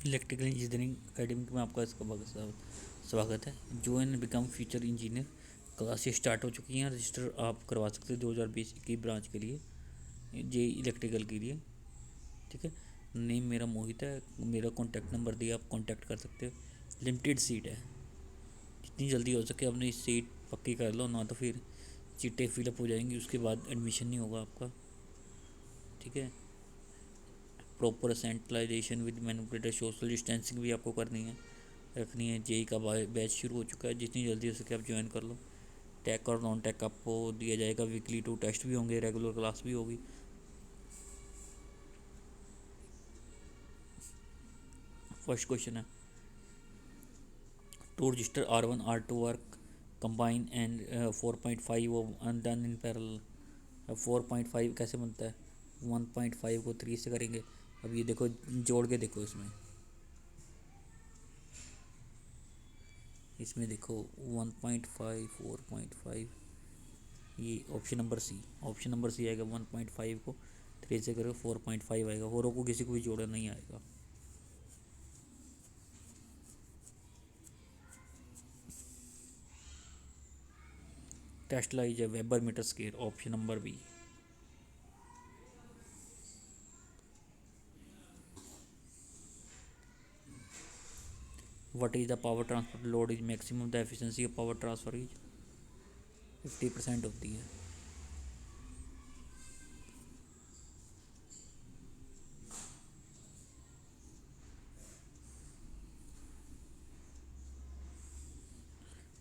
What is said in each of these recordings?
Electrical engineering academy में आपका इसका स्वागत है। Join become future engineer classes start हो चुकी हैं। रजिस्टर आप करवा सकते हैं 2020 की ब्रांच के लिए, जे इलेक्ट्रिकल के लिए। ठीक है। नेम मेरा मोहित है, मेरा कॉन्टैक्ट नंबर दिया, आप कॉन्टैक्ट कर सकते हो। लिमिटेड सीट है, जितनी जल्दी हो सके अपनी सीट पक्की कर लो, ना तो फिर सीटें फिलअप हो जाएंगी, उसके बाद एडमिशन नहीं होगा आपका। ठीक है। Proper centralization with manipulator, social distancing भी आपको करनी है, रखनी है। जेई का बैच शुरू हो चुका है, जितनी जल्दी हो सके आप ज्वाइन कर लो। टैक और नॉन टैक आपको दिया जाएगा, वीकली 2 टेस्ट भी होंगे, रेगुलर क्लास भी होगी। फर्स्ट क्वेश्चन है, two register R1 R2 work combine and 4.5 done in parallel. 4.5 कैसे बनता है? 1.5 को 3 से करेंगे। अब ये देखो, जोड़ के देखो, इसमें इसमें देखो 1.5 4.5, ये ऑप्शन नंबर सी आएगा। 1.5 को 3 से करोगे 4.5 आएगा। औरों को किसी को भी जोड़ा नहीं आएगा। टेस्ट लाइज है weber meter square, option number B. What is the power transfer load is maximum, the efficiency of power transfer is 50% होती है।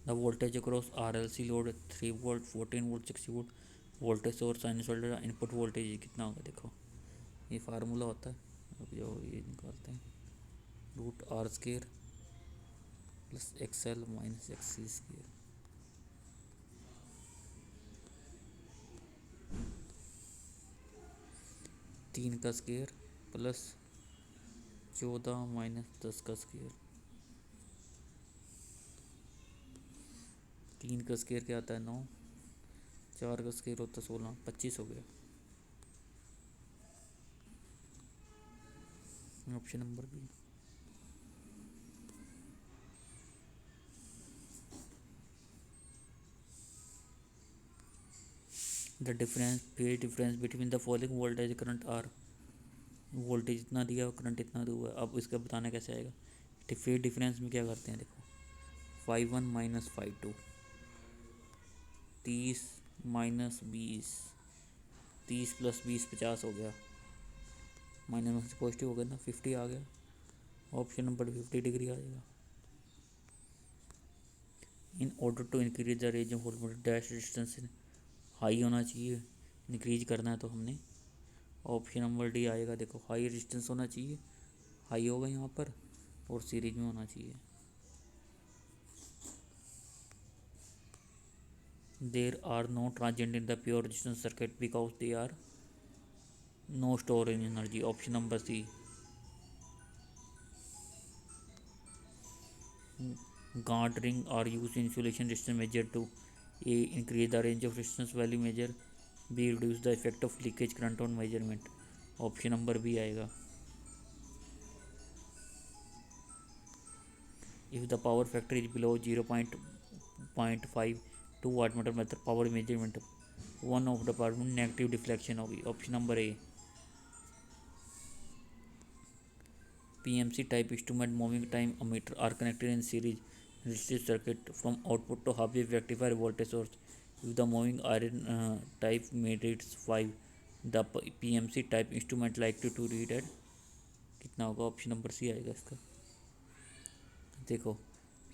The voltage across RLC load 3 volt 14 volt 60 volt voltage source sinusoidal input voltage कितना होगा? देखो, ये formula होता है। अब जो ये निकालते हैं, √R² plus XL minus XC²। 3 का स्केयर प्लस 14 माइनस 10 का स्केयर। 3 का स्केयर क्या आता है? 9। 4 का स्केयर होता है 16, 25 हो गया। Option number B. The phase difference between the following voltage current are. Voltage इतना दिया और करंट इतना दिया हुआ है। अब इसका बताना कैसे आएगा? फेज डिफरेंस में क्या करते हैं, देखो 5 1 माइनस 5 2, 30 माइनस 20, 30 प्लस 20 50 हो गया। माइनस में से पॉजिटिव हो गया ना, 50 आ गया। ऑप्शन नंबर 50 डिग्री आ जाएगा। In order to increase the range of voltage dash distance high होना चाहिए, इंक्रीज करना है तो हमने ऑप्शन नंबर डी आएगा। देखो, हाई रेजिस्टेंस होना चाहिए, हाई होगा यहाँ पर, और सीरीज में होना चाहिए। There are no transient in the pure resistance circuit because they are no store in energy, option number C. Guard ring are use insulation resistance measure to A increase the range of resistance value measure, B reduce the effect of leakage current on measurement, option number B आएगा। If the power factor is below 0.5 to wattmeter method power measurement, one of the part negative deflection होगी, option number A. PMC type instrument moving time ammeter are connected in series resistive circuit from output to half wave rectifier voltage source. If the moving iron type made it 5, the PMC type instrument likely to read at कितना होगा? Option number सी आएगा इसका। देखो,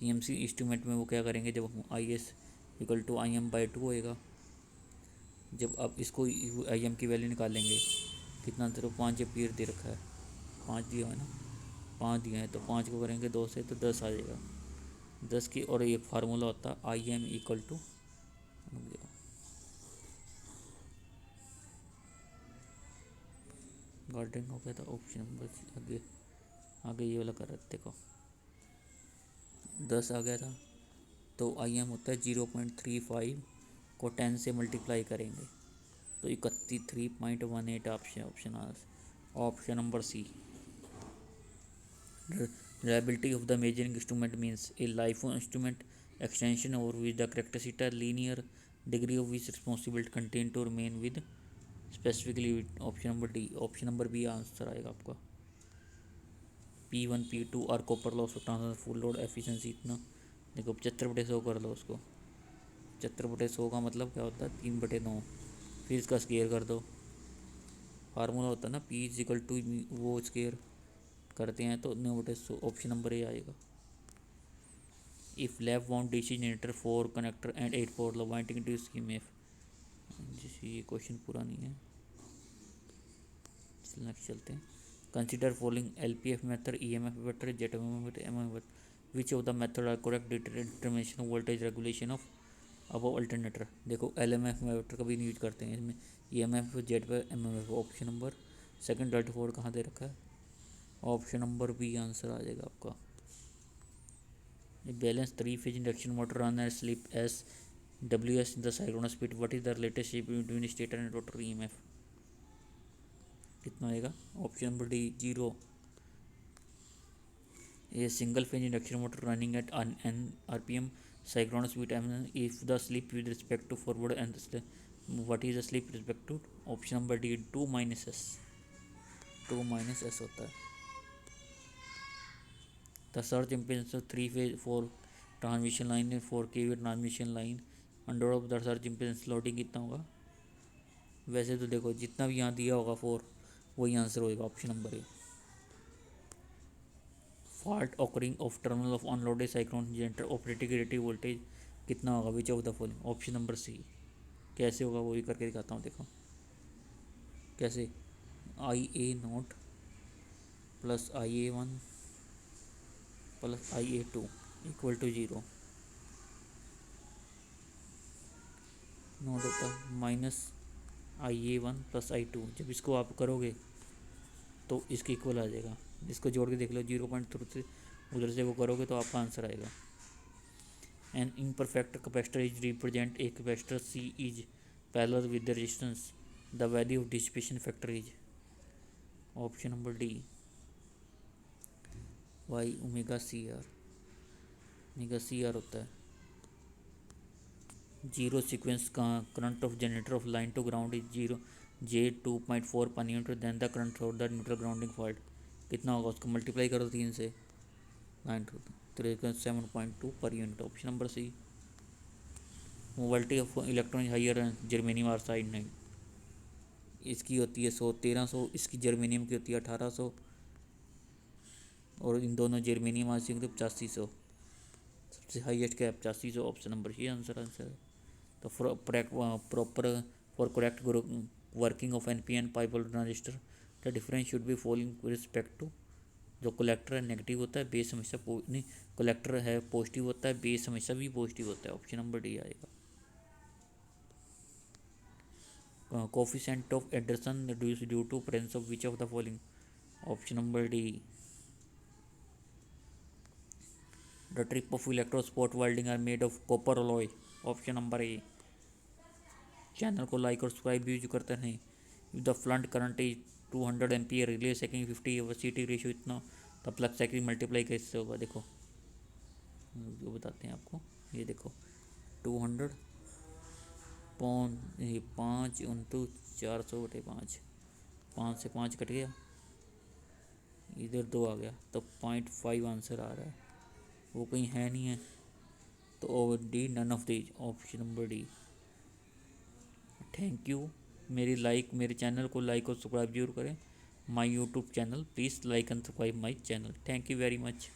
PMC instrument में वो क्या करेंगे, जब हम IS=IM/2 होएगा, जब आप इसको IM की वैल्यू निकालेंगे, कितना तेरे 5 एम्पीयर दे रखा है, 5 दिया है ना, 5 दिया है, तो 5 को करेंगे 2 से तो 10 आ जाएगा। 10 की, और एक फार्मूला होता है IM=, गार्डन हो गया था, ऑप्शन नंबर आगे आगे ये वाला कर रहे थे। देखो 10 आ गया था, तो IM होता है 0.35 को 10 से मल्टीप्लाई करेंगे तो 31.18 option option number C. Reliability of the measuring instrument means a life instrument extension over which the characteristic are linear, degree of which responsibility contained to remain with specifically option number D, option number B answer आएगा आपका। P1 P2 और copper loss of transfer full load efficiency इतना देखो 75/100 कर लो उसको। 75/100 का मतलब क्या होता है 3/9, फिर इसका स्केयर कर दो। फार्मूला होता है ना P = वो स्केयर करते हैं तो 9/100, ऑप्शन नंबर ए आएगा। If lap wound DC generator 4 connector and 8 port winding two scheme F, जिससे ये क्वेश्चन पूरा नहीं है, नेक्स्ट चलते हैं। Consider following LPF method, EMF better, ZMF better, MMF better, which of the method are correct determination voltage regulation of above alternator. देखो LMF method कभी नहीं यूज करते हैं इसमें, EMF ZMF MMF। Option number second 34 कहाँ दे रखा है, ऑप्शन नंबर बी आंसर आ जाएगा आपका। Balance 3 phase induction motor run and slip S WS in the synchronous speed, what is the latest shape between stator and rotor EMF, कितना आएगा, option number D 0। A single phase induction motor running at n RPM synchronous speed m if the slip with respect to forward and what is the slip with respect to, option number D 2 - s, 2 - s होता है। The surge impedance of 3 phase 4 transmission line 4 kV transmission line under of the surge impedance loading कितना होगा। वैसे तो देखो जितना भी यहाँ दिया होगा 4 वही आंसर होएगा, option number A. Fault occurring of terminal of unloaded cyclone generator operating rated voltage कितना होगा, which of the following, option number C. कैसे होगा वो भी करके दिखाता हूँ, देखो कैसे। IA0 + IA1 + IA2 = 0 नोट होता -IA1 + I2। जब इसको आप करोगे तो इसके इक्वल आ जाएगा, इसको जोड़ के देख लो 0.3 से उधर से वो करोगे तो आपका आंसर आएगा। An imperfect capacitor is represent a capacitor C is parallel with the resistance, the value of dissipation factor is, option number D Y ω/CR। ω/CR होता है जीरो सीक्वेंस का current of generator of line to ground is 0 J 2.4 per unit, then the current through the neutral grounding fault कितना होगा, उसको multiply करो 3 से 7.2 per unit, option number C. Mobility of electron higher germanium आर्साइड 9, इसकी होती है 100-1300, इसकी जर्मेनियम की होती है 1800, और इन दोनों जर्मेनियम आर्साइड 8500, सबसे हाईएस्ट क्या है 8500, ऑप्शन नंबर सी आंसर है। तो proper for correct working of NPN bipolar transistor the difference should be following with respect to, जो कलेक्टर है नेगेटिव होता है, बेस हमेशा नहीं, कलेक्टर है पॉजिटिव होता है, बेस हमेशा भी पॉजिटिव होता है, ऑप्शन नंबर डी आएगा। Coefficient of Anderson reduce due to presence of which of the following, option number D. The trip of electro spot welding are made of copper alloy, option number A. Channel को like और subscribe भी use करते नहीं। If the fault current is 200 ampere, relay second 50 CT ratio इतना, तो plug cycle multiply कैसे होगा, देखो जो बताते हैं आपको, ये देखो 200 5 × 400/5, 5 से 5 कट गया, इधर 2 आ गया, तो 0.5 आंसर आ रहा है, वो कहीं है नहीं है, तो D none of these, option number D. Thank you. मेरे चैनल को लाइक और सब्सक्राइब जरूर करें। My YouTube channel, please like and subscribe my channel. Thank you very much.